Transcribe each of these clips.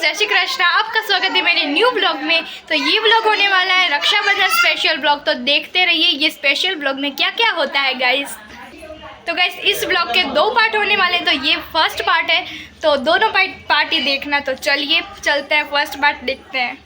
जय श्री कृष्ण। आपका स्वागत है मेरे न्यू ब्लॉग में। तो ये ब्लॉग होने वाला है रक्षाबंधन स्पेशल ब्लॉग। तो देखते रहिए ये स्पेशल ब्लॉग में क्या क्या होता है गाइस। तो गाइस इस ब्लॉग के 2 पार्ट होने वाले हैं। तो ये फर्स्ट पार्ट है, तो दोनों पार्ट ही देखना। तो चलिए चलते हैं, फर्स्ट पार्ट देखते हैं।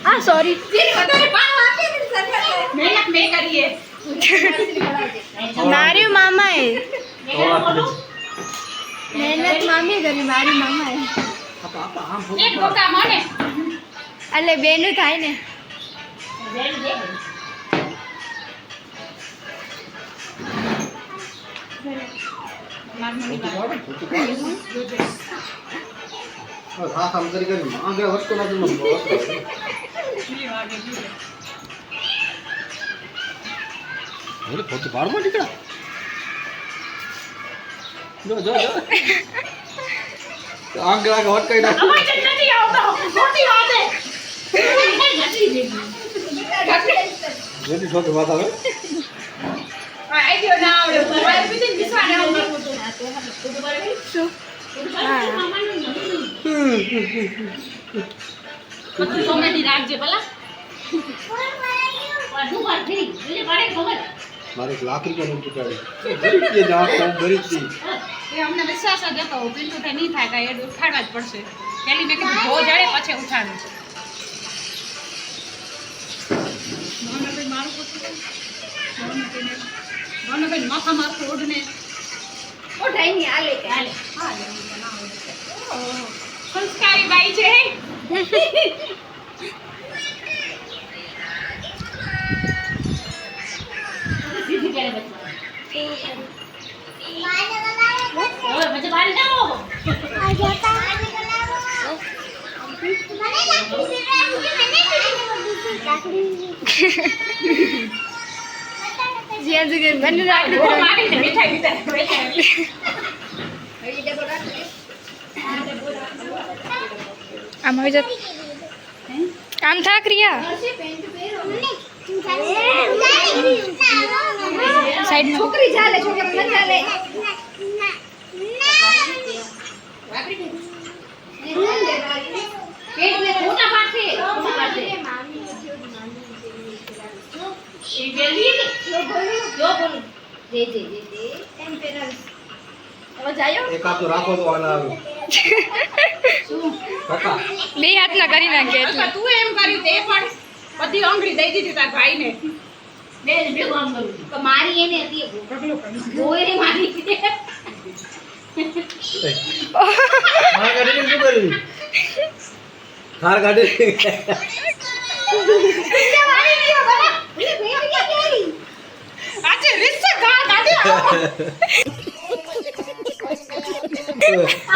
हाँ सॉरी मेहनत नहीं करिए। मारी मामा है, मेहनत मामी करी, मारी मामा है। अले बेनु थाय ने आगे आगे हट कई डाल नहीं आता मोटी बात है। जेडी छोटे बात आवे आई दियो ना आवडे मोबाइल भी दिन बिसवाने होते शो कॉमेडी રાખજે ભલા વધુ પર ફરી એટલે મારે ખબર मारे लाख रुपया नोट चुकाए ये ना कम भरी थी એ અમને વિશ્વાસ જ હતો પિન્ટુ તે નહીં થાય કાંઈ એ ઉઠાડવા જ પડશે પેલી મેં કીધું ધો જડે પછી ઉઠાડું છે ભાવનાબેન મારું પૂછું ભાવનાબેન માથા મારતું ઓઢને ઓઢાઈ નહીં હાલે કે હાલે સંસ્કારી બાઈ છે सीधी करे बच्चा और मुझे बाहर जाओ आ जाता जिया जगह बन रहा है वो मारी ने मिठाई बैठा ये डबल रख ले आम हो जा काम था क्रिया साइड में छोकरी चाले छोकरा न चाले पेट में छोटा पाटे ये जल्दी जो बोलू दे टेम्परल अब जायो एक आप तो राखो तो आना आवे काका બે હાથ ના કરી નાખે એટલે તું એમ કર્યું તે પણ બધી આંગળી દઈ દીધી તાર ભાઈને બે ભેગો આમ કરું તો મારી એને હતી ઢગલો કરી ગોયરે મારી मार गाड़ी ने क्यों करी थार गाड़ी मारी दियो बड़ा ये भैया क्या करी आजे रिश्ता गाड़ी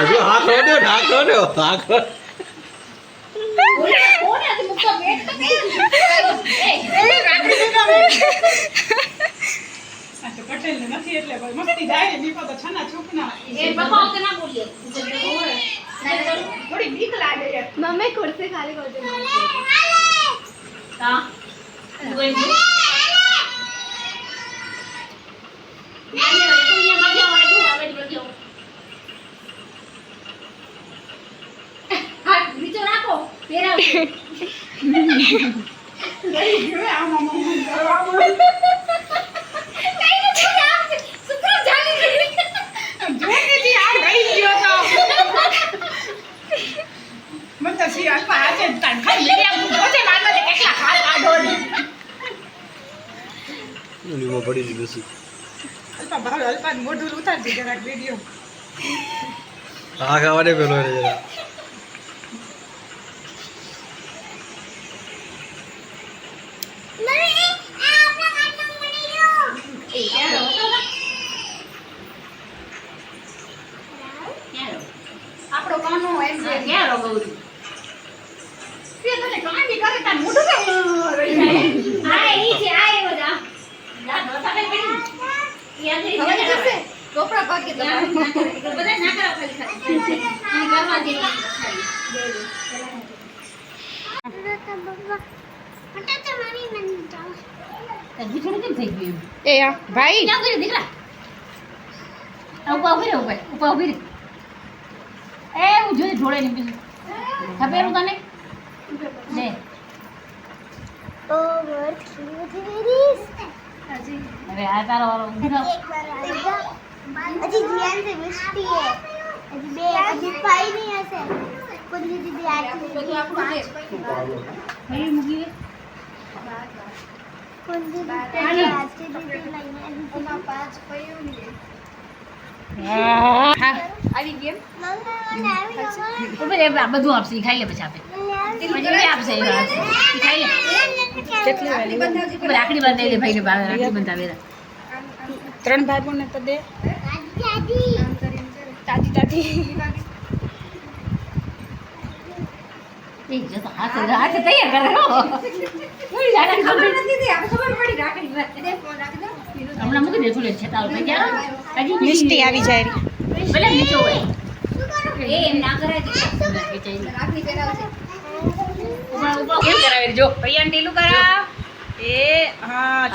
अभी हाथ हो दो ढाक दो हाथ कौन है तो मुक्का बैठ तो ए राखी दे ना अच्छा पटेल ने નથી એટલે કોઈ મસ્તી જાય નીકો તો છના છૂકના એ બપાવ તો ના બોલીએ થોડી બીક લાગે છે મમ્મી ખુરશી ખાલી કરજો તા કોઈ नहीं ये तो ये मजा आवे तो आवे बगियो हाथ नीचे रखो तेरा गई गए आ मामा बड़ी सी बसी अल्पा भाव अल्पा मोढू उतार दे जरा वीडियो आगे वाले पेलो रे जरा नहीं आपने काटूं बनी लो ए क्या होता है આપણો કાનો એમ છે ક્યાં રો ગૌરી તે તને કાંડી કરે તાર મોઢું કે રહી જાય આ ઈ છે આ એવો જા જા દોસા કઈ પડી યાદ રહી હવે જશે ટોપરા પાકે તો બધા ના કરો ખાલી ખાલી ઈ કરવા જેવી એ હા ભાઈ હજી ધ્યાન से मिष्टी है हજી બે હજી પાઈ નહીં હશે કોઈ દીદી બે આખી બધું આપણું છે કોઈ દીદી આખી દીદી લઈને પાંચ પયું ને આવી ગઈ બધું આપશે ઈ ખાઈ લે પછી આપે પછી આપશે ઈ ખાઈ લે રાખડી બાંધી લે ભાઈને રાખડી બંધાવે 3 ભાઈ બોને તો દે તાજી હાથ તૈયાર કરે ખબર પડી રાખડી વાત દે ફોન રાખી દો હમણાં મૂકી દે થોડી છેતાલ થઈ ગયા હજી મિષ્ટી આવી જાય ભલે નીચે હોય એ એમ ના કરાય રાખડી પહેરાવશે કેમ કરાવે જો ભૈયા ઢીલું કરાવ એ હા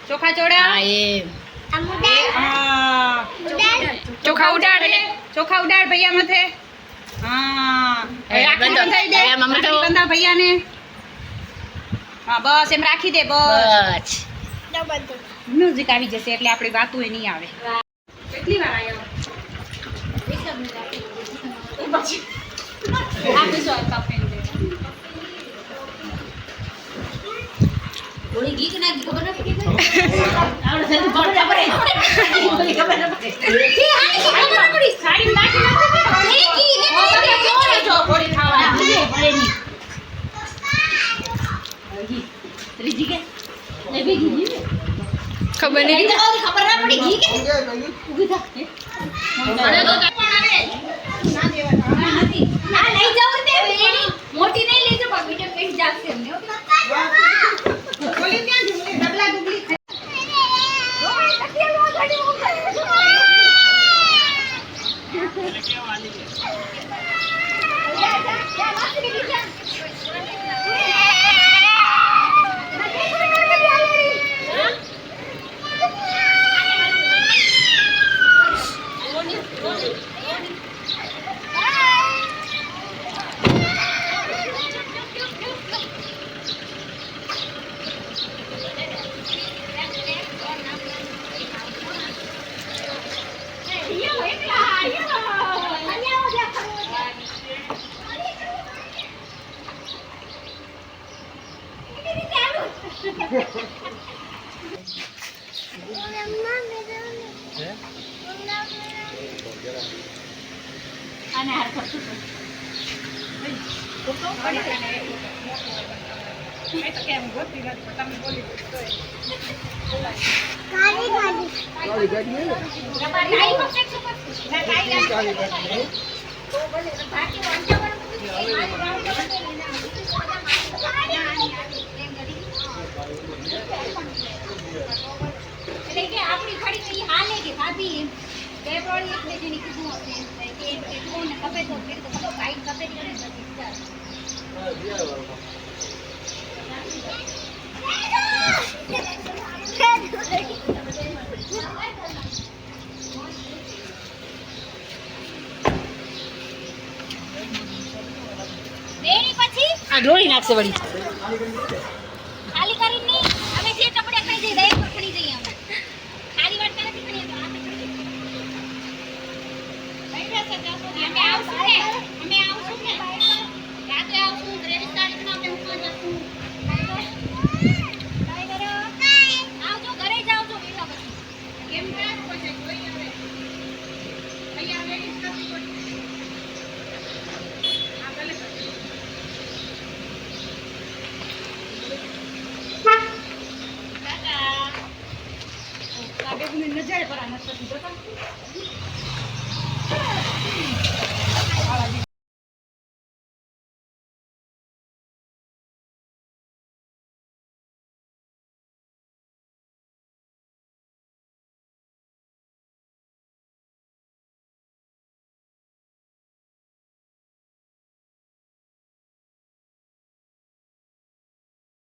ચોખા ચોડા હા એ હા ચોખા ઉડાડ ભૈયા માથે હા રાખડી બંધાઈ દે રાખડી બંધાવ ભૈયાને હા બસ એમ રાખી દે બસ બસ મ્યુઝિક આવી જશે એટલે આપણી વાતું એ નહીં આવે કેટલી વાર આવ્યો થોડી ગીક નાખી ખબર ન પડી આવડે છે બળ પડે ખબર ન પડે સાડી નાખી થોડી ખાવા પડે ની ત્રીજી કે એ બીજી ની ખબર નહીં ખબર ના પડી ગીક ઉભી થા ના લઈ જાવ તે વેણી મોટી નહીં લઈ જાવ પણ બીજો પેટ જાગશે એમને બોલી ત્યાં ડબલા ડુબલી આને હાર કરતું काली गाड़ी है આપણી ખડી હાલે કે ભાભી બે પ્રોળી એક બેજીની કીધું હશે કે કીધું ને કપે તો ભાઈ કપે કરે બેની પછી આ ઢોળી નાખશે વળી ખાલી કરીને અમે જે કપડે કરી જઈએ દહીં પર ખડી જઈએ અમે ખાલી વાટકા નથી ખડી તો આપણે ખડી જઈએ ભાઈ જશે ત્યાં સુધી અમે આવશું ને અમે